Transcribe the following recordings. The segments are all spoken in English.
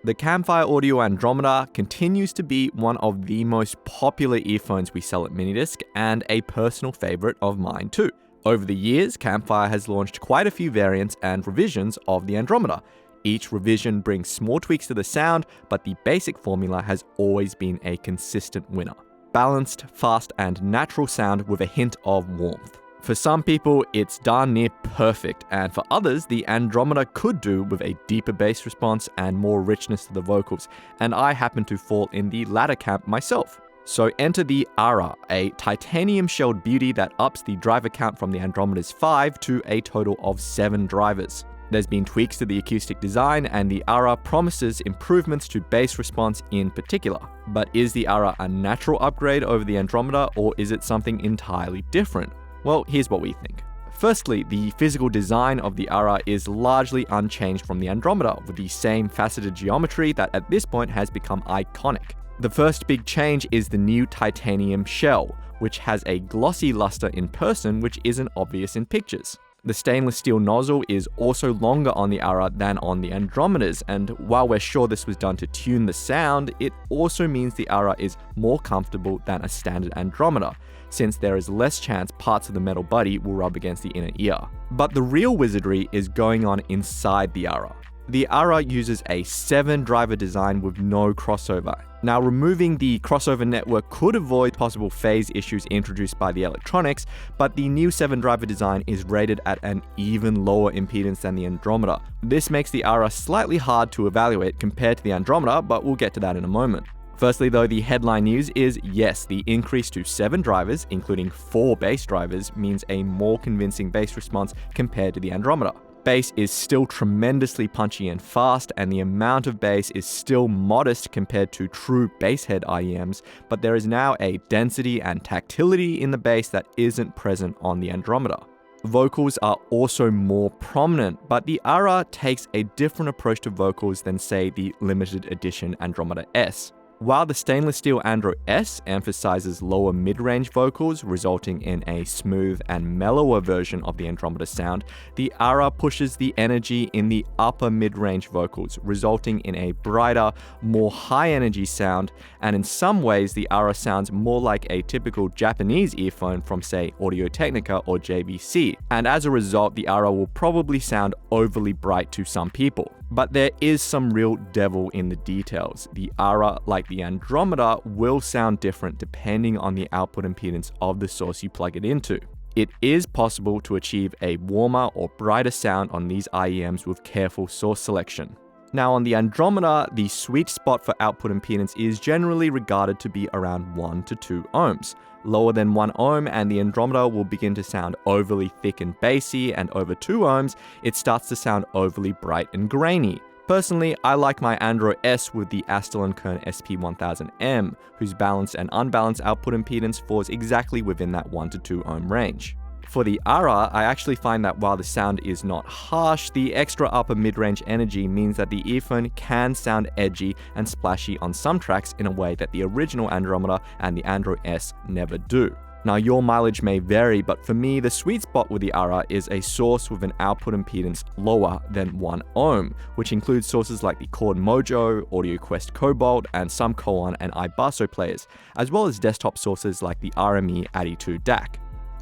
The Campfire Audio Andromeda continues to be one of the most popular earphones we sell at Minidisc and a personal favorite of mine too. Over the years, Campfire has launched quite a few variants and revisions of the Andromeda. Each revision brings small tweaks to the sound, but the basic formula has always been a consistent winner. Balanced, fast, and natural sound with a hint of warmth. For some people, it's darn near perfect, and for others, the Andromeda could do with a deeper bass response and more richness to the vocals, and I happen to fall in the latter camp myself. So enter the Ara, a titanium-shelled beauty that ups the driver count from the Andromeda's 5 to a total of 7 drivers. There's been tweaks to the acoustic design, and the Ara promises improvements to bass response in particular. But is the Ara a natural upgrade over the Andromeda, or is it something entirely different? Well, here's what we think. Firstly, the physical design of the Ara is largely unchanged from the Andromeda, with the same faceted geometry that at this point has become iconic. The first big change is the new titanium shell, which has a glossy luster in person which isn't obvious in pictures. The stainless steel nozzle is also longer on the Ara than on the Andromedas, and while we're sure this was done to tune the sound, it also means the Ara is more comfortable than a standard Andromeda, since there is less chance parts of the metal body will rub against the inner ear. But the real wizardry is going on inside the Ara. The Ara uses a 7-driver design with no crossover. Now, removing the crossover network could avoid possible phase issues introduced by the electronics, but the new 7-driver design is rated at an even lower impedance than the Andromeda. This makes the Ara slightly hard to evaluate compared to the Andromeda, but we'll get to that in a moment. Firstly though, the headline news is yes, the increase to 7 drivers, including 4 bass drivers, means a more convincing bass response compared to the Andromeda. Bass is still tremendously punchy and fast, and the amount of bass is still modest compared to true basshead IEMs, but there is now a density and tactility in the bass that isn't present on the Andromeda. Vocals are also more prominent, but the Ara takes a different approach to vocals than, say, the limited edition Andromeda S. While the stainless steel Andro S emphasizes lower mid-range vocals, resulting in a smooth and mellower version of the Andromeda sound, the Ara pushes the energy in the upper mid-range vocals, resulting in a brighter, more high-energy sound, and in some ways the Ara sounds more like a typical Japanese earphone from, say, Audio-Technica or JVC, and as a result the Ara will probably sound overly bright to some people. But there is some real devil in the details. The Ara, like the Andromeda, will sound different depending on the output impedance of the source you plug it into. It is possible to achieve a warmer or brighter sound on these IEMs with careful source selection. Now on the Andromeda, the sweet spot for output impedance is generally regarded to be around 1 to 2 ohms. Lower than 1 ohm and the Andromeda will begin to sound overly thick and bassy, and over 2 ohms, it starts to sound overly bright and grainy. Personally, I like my Andro S with the Astel & Kern SP1000M, whose balanced and unbalanced output impedance falls exactly within that 1 to 2 ohm range. For the Ara, I actually find that while the sound is not harsh, the extra upper mid-range energy means that the earphone can sound edgy and splashy on some tracks in a way that the original Andromeda and the Andro S never do. Now, your mileage may vary, but for me, the sweet spot with the Ara is a source with an output impedance lower than 1 ohm, which includes sources like the Chord Mojo, AudioQuest Cobalt, and some Koan and iBasso players, as well as desktop sources like the RME ADI2 DAC.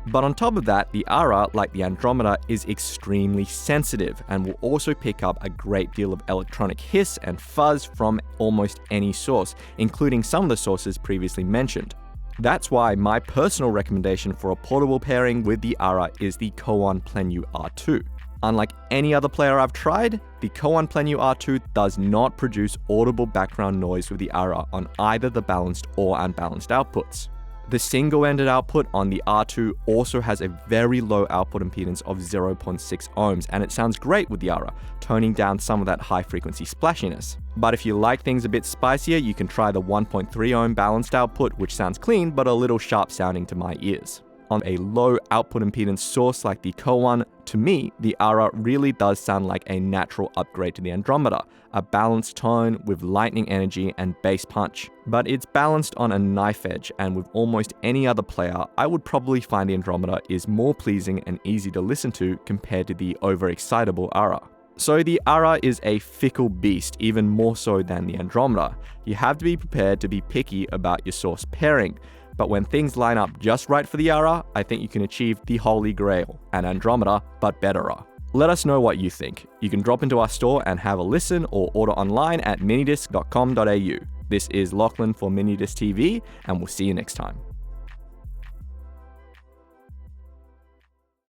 But on top of that, the Ara, like the Andromeda, is extremely sensitive and will also pick up a great deal of electronic hiss and fuzz from almost any source, including some of the sources previously mentioned. That's why my personal recommendation for a portable pairing with the Ara is the Koan Plenu R2. Unlike any other player I've tried, the Koan Plenu R2 does not produce audible background noise with the Ara on either the balanced or unbalanced outputs. The single-ended output on the R2 also has a very low output impedance of 0.6 ohms, and it sounds great with the Ara, toning down some of that high-frequency splashiness. But if you like things a bit spicier, you can try the 1.3 ohm balanced output, which sounds clean but a little sharp sounding to my ears. On a low output impedance source like the Koan, to me, the Ara really does sound like a natural upgrade to the Andromeda, a balanced tone with lightning energy and bass punch. But it's balanced on a knife edge, and with almost any other player, I would probably find the Andromeda is more pleasing and easy to listen to compared to the overexcitable Ara. So the Ara is a fickle beast, even more so than the Andromeda. You have to be prepared to be picky about your source pairing. But when things line up just right for the Ara, I think you can achieve the holy grail, an Andromeda, but betterer. Let us know what you think. You can drop into our store and have a listen or order online at minidisc.com.au. This is Lachlan for Minidisc TV, and we'll see you next time.